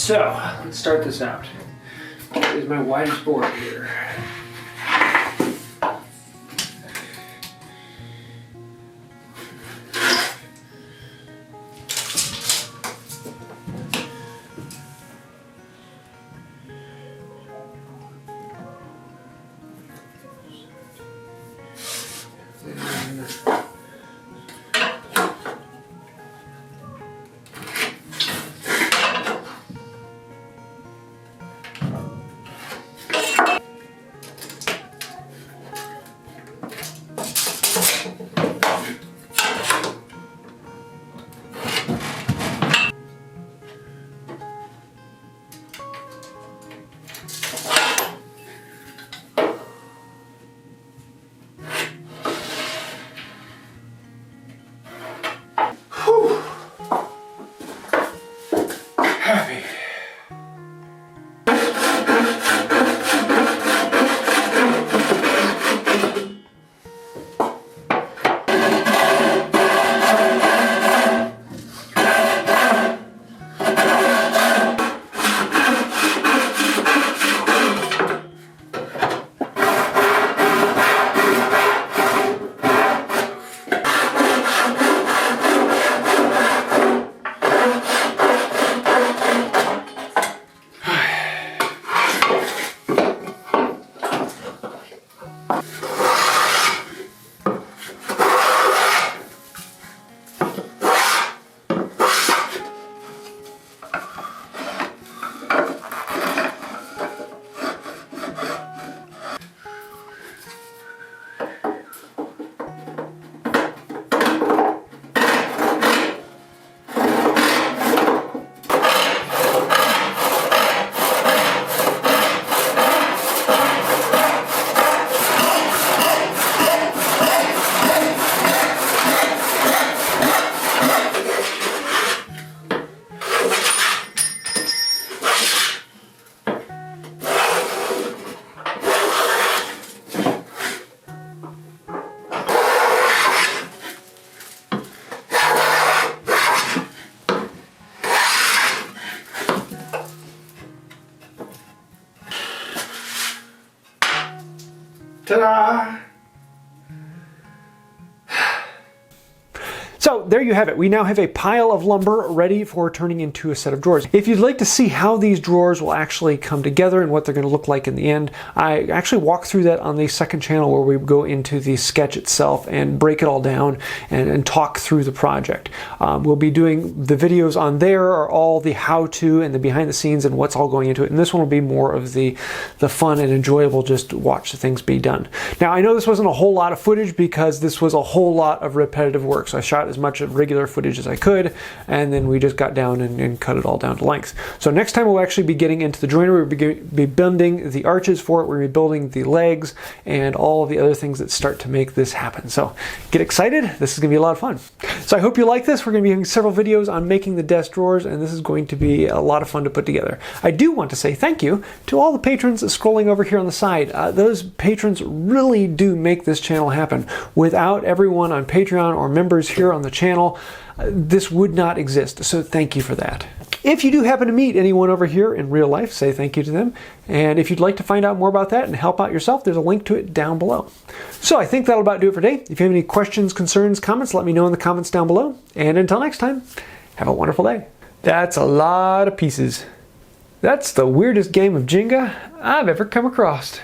So, let's start this out. Here's my widest board here. Heavy. Ta-da! So there you have it. We now have a pile of lumber ready for turning into a set of drawers. If you'd like to see how these drawers will actually come together and what they're going to look like in the end, I actually walk through that on the second channel where we go into the sketch itself and break it all down and talk through the project. We'll be doing the videos on there are all the how-to and the behind the scenes and what's all going into it. And this one will be more of the fun and enjoyable, just watch the things be done. Now I know this wasn't a whole lot of footage because this was a whole lot of repetitive work. So I shot as much of regular footage as I could, and then we just got down and cut it all down to length. So next time we'll actually be getting into the joinery. We'll be bending the arches for it, we'll be building the legs, and all of the other things that start to make this happen. So get excited, this is going to be a lot of fun. So I hope you like this. We're going to be doing several videos on making the desk drawers, and this is going to be a lot of fun to put together. I do want to say thank you to all the patrons scrolling over here on the side. Those patrons really do make this channel happen. Without everyone on Patreon or members here on the channel, this would not exist, so thank you for that. If you do happen to meet anyone over here in real life, say thank you to them. And if you'd like to find out more about that and help out yourself, there's a link to it down below. So I think that'll about do it for today. If you have any questions, concerns, comments, let me know in the comments down below. And until next time, have a wonderful day. That's a lot of pieces. That's the weirdest game of Jenga I've ever come across.